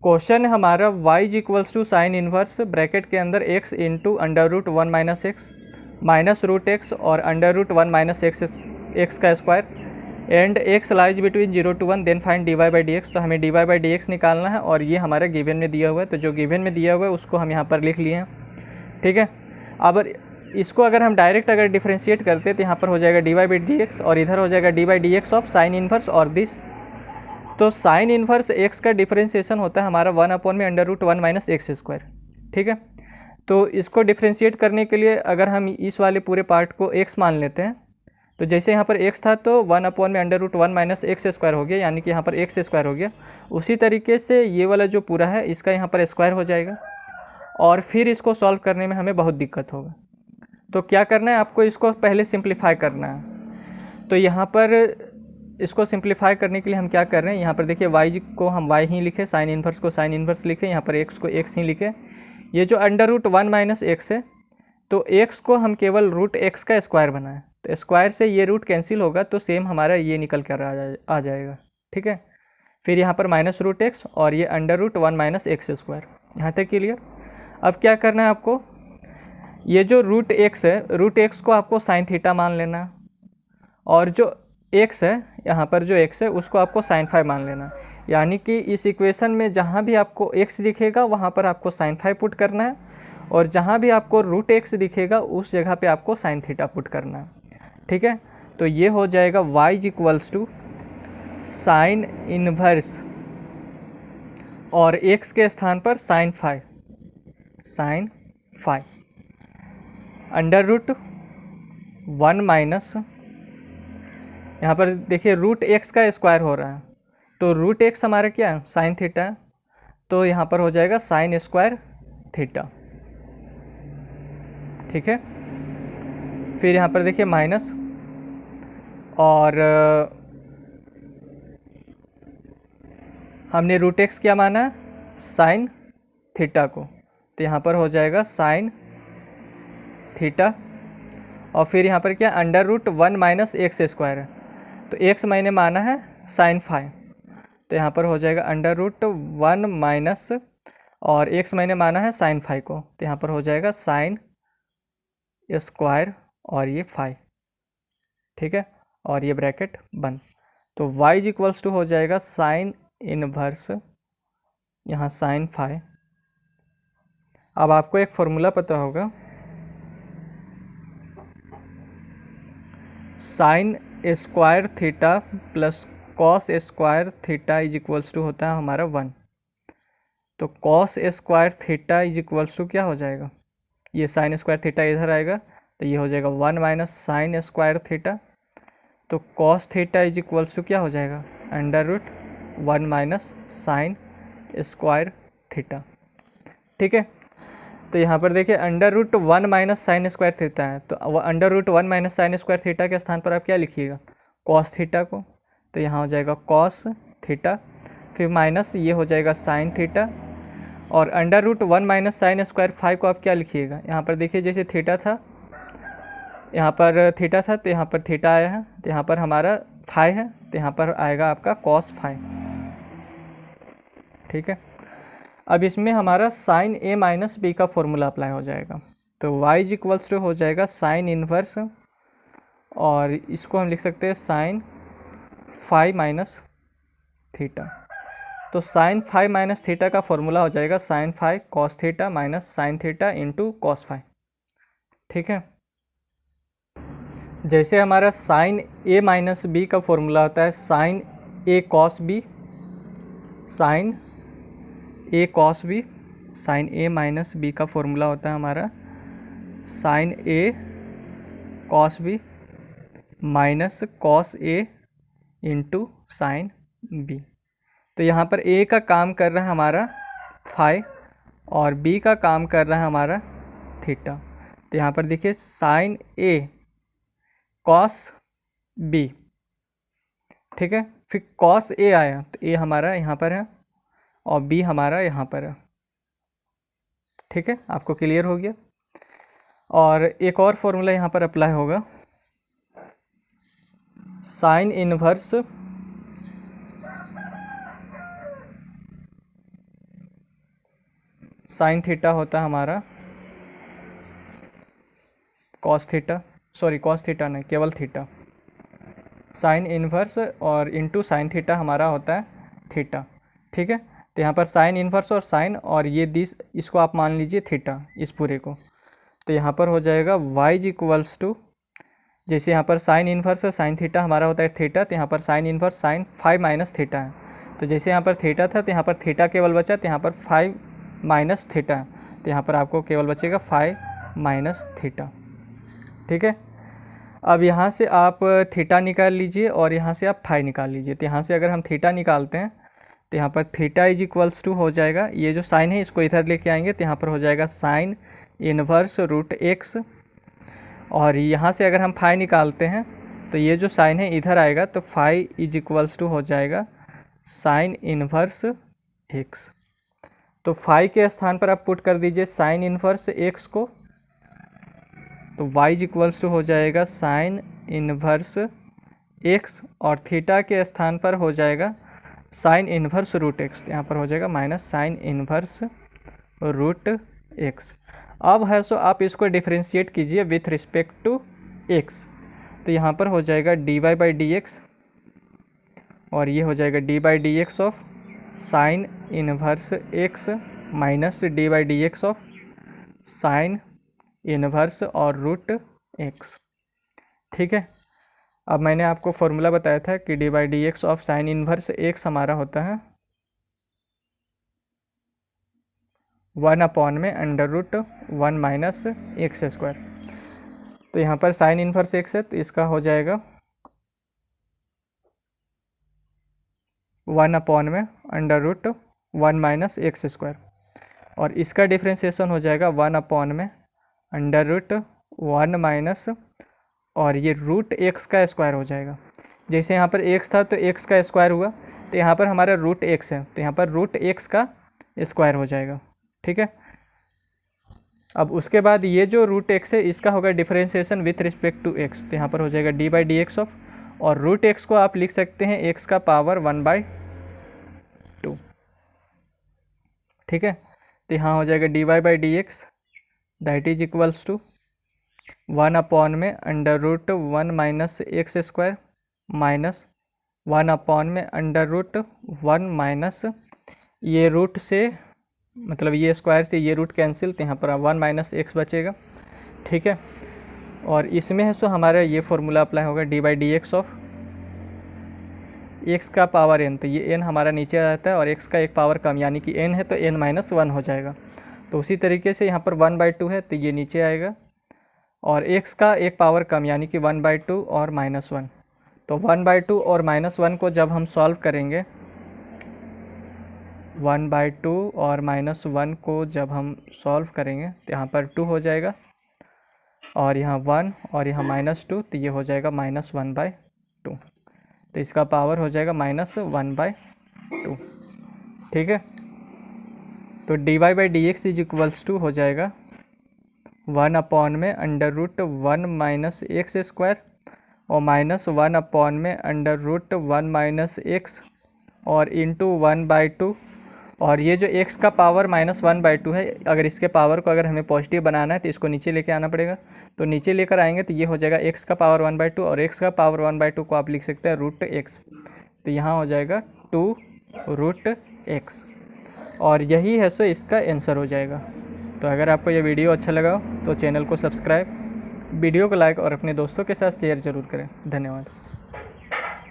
Question है हमारा y is equals to sine inverse bracket के अंदर x into under root 1 minus x minus root x और under root 1 minus x का square and x lies between 0 to 1 then find dy by d x. तो हमें dy by d x निकालना है और ये हमारा गिवन में दिया हुआ है, तो जो गिवन में दिया हुआ है उसको हम यहाँ पर लिख लिए हैं। ठीक है, अब इसको अगर हम डायरेक्ट अगर डिफ्रेंशिएट करते हैं तो यहाँ पर हो जाएगा dy बाई डी एक्स और इधर हो जाएगा dy by d x of sine inverse और दिस। तो साइन इन्वर्स x का डिफ्रेंशिएशन होता है हमारा 1 अपॉन में under root 1 minus x square. ठीक है, तो इसको डिफ्रेंशिएट करने के लिए अगर हम इस वाले पूरे पार्ट को x मान लेते हैं, तो जैसे यहाँ पर x था तो 1 अपॉन में under root 1 minus x square हो गया, यानी कि यहाँ पर एक्स स्क्वायर हो गया। उसी तरीके से ये वाला जो पूरा है इसका यहाँ पर स्क्वायर हो जाएगा और फिर इसको सॉल्व करने में हमें बहुत दिक्कत होगा। तो क्या करना है, आपको इसको पहले सिंप्लीफाई करना है। तो यहाँ पर इसको सिंप्लीफाई करने के लिए हम क्या कर रहे हैं, यहाँ पर देखिए y को हम y ही लिखे, साइन इन्वर्स को साइन इन्वर्स लिखे, यहाँ पर x को x ही लिखे। ये जो अंडर रूट 1 माइनस एक्स है तो x को हम केवल रूट x का स्क्वायर बनाएं, तो स्क्वायर से ये रूट कैंसिल होगा तो सेम हमारा ये निकल कर आ जाएगा। ठीक है, फिर यहाँ पर माइनस रूट एक्स और ये under root 1 minus x square. यहाँ तक क्लियर। अब क्या करना है आपको, ये जो रूट एक्स है, रूट एक्स को आपको साइन थीटा मान लेना है और जो x है यहाँ पर जो x है उसको आपको साइन फाइव मान लेना। यानी कि इस इक्वेशन में जहाँ भी आपको x दिखेगा वहाँ पर आपको साइन फाइव पुट करना है और जहाँ भी आपको रूट x दिखेगा उस जगह पे आपको साइन थीटा पुट करना है। ठीक है, तो ये हो जाएगा y is equals to sine inverse और x के स्थान पर sine five under root 1 minus, यहाँ पर देखिए रूट एक्स का स्क्वायर हो रहा है तो रूट एक्स हमारा क्या है, साइन थीटा है, तो यहाँ पर हो जाएगा साइन स्क्वायर थीटा। ठीक है, फिर यहाँ पर देखिए माइनस और हमने रूट एक्स क्या माना है, साइन थीटा को, तो यहाँ पर हो जाएगा साइन थीटा और फिर यहाँ पर क्या under root 1 minus x square है, तो x मैंने माना है साइन फाइव, तो यहाँ पर हो जाएगा अंडर रूट 1 माइनस और x मैंने माना है साइन फाइव को, तो यहाँ पर हो जाएगा साइन स्क्वायर और ये फाइव। ठीक है, और ये ब्रैकेट बंद। तो y इज इक्वल्स टू हो जाएगा साइन इनवर्स यहाँ साइन फाइव। अब आपको एक फॉर्मूला पता होगा, sine square theta plus cos square theta is equals to होता है हमारा 1। तो cos square theta is equals to क्या हो जाएगा, ये साइन स्क्वायर थीटा इधर आएगा तो ये हो जाएगा 1 माइनस साइन स्क्वायर थीटा, तो cos theta is equals to क्या हो जाएगा, under root 1 minus sine square theta. ठीक है, तो यहाँ पर देखिए under root 1 minus sine square theta है, तो under root 1 minus sine square theta के स्थान पर आप क्या लिखिएगा, कॉस थीटा को, तो यहाँ हो जाएगा कॉस थीटा, फिर माइनस ये हो जाएगा साइन थीटा और under root 1 minus sine square five को आप क्या लिखिएगा, यहाँ पर देखिए जैसे थीटा था, यहाँ पर थीटा था तो यहाँ पर थीटा आया है, तो यहाँ पर हमारा फाइव है तो यहाँ पर आएगा आपका कॉस फाइव। ठीक है, अब इसमें हमारा साइन a माइनस बी का फॉर्मूला अप्लाई हो जाएगा, तो y इज इक्वल्स टू हो जाएगा साइन इन्वर्स और इसको हम लिख सकते हैं साइन फाइव माइनस थीटा। तो साइन फाइव माइनस थीटा का फॉर्मूला हो जाएगा sine five cos theta minus sine theta into cos five. ठीक है, जैसे हमारा साइन a माइनस बी का फॉर्मूला होता है sine a cos b, sine a cos b, sine a minus b का फॉर्मूला होता है हमारा sine a cos b minus cos a into sine b। तो यहाँ पर a का काम कर रहा है हमारा फाइव और b का काम कर रहा है हमारा थीटा, तो यहाँ पर देखिए साइन a कॉस b। ठीक है, फिर कॉस a आया तो a हमारा यहाँ पर है और b हमारा यहाँ पर है। ठीक है, आपको क्लियर हो गया। और एक और फॉर्मूला यहाँ पर अप्लाई होगा, साइन इनवर्स साइन थीटा होता है हमारा cos theta, sorry cos theta नहीं, केवल थीटा, साइन इन्वर्स और इंटू साइन थीटा हमारा होता है थीटा। ठीक है, तो यहाँ पर साइन इन्वर्स और साइन और ये दिस, इसको आप मान लीजिए थीटा, इस पूरे को। तो यहाँ पर हो जाएगा y इज इक्वल्स टू, जैसे यहाँ पर साइन इन्वर्स साइन थीटा हमारा होता है थीटा, तो यहाँ पर sine inverse sine 5 minus theta है। तो जैसे यहाँ पर थीटा था तो यहाँ पर थीटा केवल बचा, तो यहाँ पर 5 माइनस थीटा है, तो यहाँ पर आपको केवल बचेगा 5 माइनस थीटा। ठीक है, अब यहाँ से आप थीटा निकाल लीजिए और यहाँ से आप फाई निकाल लीजिए। तो यहाँ से अगर हम थीटा निकालते हैं तो यहाँ पर थीटा इज इक्वल्स टू हो जाएगा, ये जो साइन है इसको इधर लेके आएंगे तो यहाँ पर हो जाएगा साइन इन्वर्स रूट एक्स, और यहाँ से अगर हम फाई निकालते हैं तो ये जो साइन है इधर आएगा, तो फाई इज इक्वल्स टू हो जाएगा साइन इन्वर्स एक्स। तो फाई के स्थान पर आप पुट कर दीजिए साइन इन्वर्स एक्स को, तो y इज इक्वल्स टू हो जाएगा साइन इन्वर्स एक्स, और थीटा के स्थान पर हो जाएगा साइन इन्वर्स रूट एक्स, यहाँ पर हो जाएगा minus sine inverse root x. अब है सो आप इसको डिफ्रेंशिएट कीजिए विथ रिस्पेक्ट टू एक्स, तो यहाँ पर हो जाएगा dy बाई डी एक्स, और ये हो जाएगा d by d x of sine inverse x minus d by d x of sine inverse और रूट एक्स। ठीक है, अब मैंने आपको फॉर्मूला बताया था कि d by d x of sine inverse x हमारा होता है 1 में under root 1 minus x square. तो यहाँ पर साइन इन्वर्स एक्स है तो इसका हो जाएगा 1 में under root 1 minus x square, और इसका डिफ्रेंशिएशन हो जाएगा 1 में अंडर रूट 1 माइनस, और ये रूट एक्स का स्क्वायर हो जाएगा। जैसे यहाँ पर एक्स था तो एक्स का स्क्वायर हुआ, तो यहाँ पर हमारा रूट एक्स है तो यहाँ पर रूट एक्स का स्क्वायर हो जाएगा। ठीक है, अब उसके बाद ये जो रूट एक्स है इसका होगा differentiation with respect to x, तो यहाँ पर हो जाएगा d by d x of, और रूट एक्स को आप लिख सकते हैं एक्स का पावर 1/2। ठीक है, तो यहाँ हो जाएगा d y by d x that is equals to 1 में under root 1 minus x square minus 1 में अंडर रूट 1 माइनस, ये रूट से मतलब ये स्क्वायर से ये रूट कैंसिल, तो यहाँ पर 1 माइनस एक्स बचेगा। ठीक है, और इसमें है सो हमारा ये फॉर्मूला अप्लाई होगा D by d x of x का पावर एन, तो ये एन हमारा नीचे आ जाता है और एक्स का एक पावर कम, यानी कि एन है तो एन माइनस 1 हो जाएगा। तो उसी तरीके से यहाँ पर 1/2 है तो ये नीचे आएगा, और x का एक पावर कम यानी कि 1/2 और -1, तो 1/2 और -1 को जब हम सॉल्व करेंगे, 1/2 और -1 को जब हम सॉल्व करेंगे तो यहाँ पर 2 हो जाएगा, और यहाँ 1 और यहाँ -2, तो ये हो जाएगा -1/2, तो इसका पावर हो जाएगा -1/2। ठीक है, तो d y by d x is equals to हो जाएगा 1 में under root 1 minus x square और -1 में अंडर रूट 1 माइनस एक्स और इंटू 1/2, और ये जो x का पावर -1/2 है, अगर इसके पावर को अगर हमें पॉजिटिव बनाना है तो इसको नीचे लेके आना पड़ेगा, तो नीचे लेकर आएंगे तो ये हो जाएगा x का पावर 1/2, और x का पावर 1/2 को आप लिख सकते हैं रूट x, तो यहाँ हो जाएगा 2 रूट x, और यही है सो इसका आंसर हो जाएगा। तो अगर आपको ये वीडियो अच्छा लगा हो तो चैनल को सब्सक्राइब, वीडियो को लाइक और अपने दोस्तों के साथ शेयर ज़रूर करें। धन्यवाद।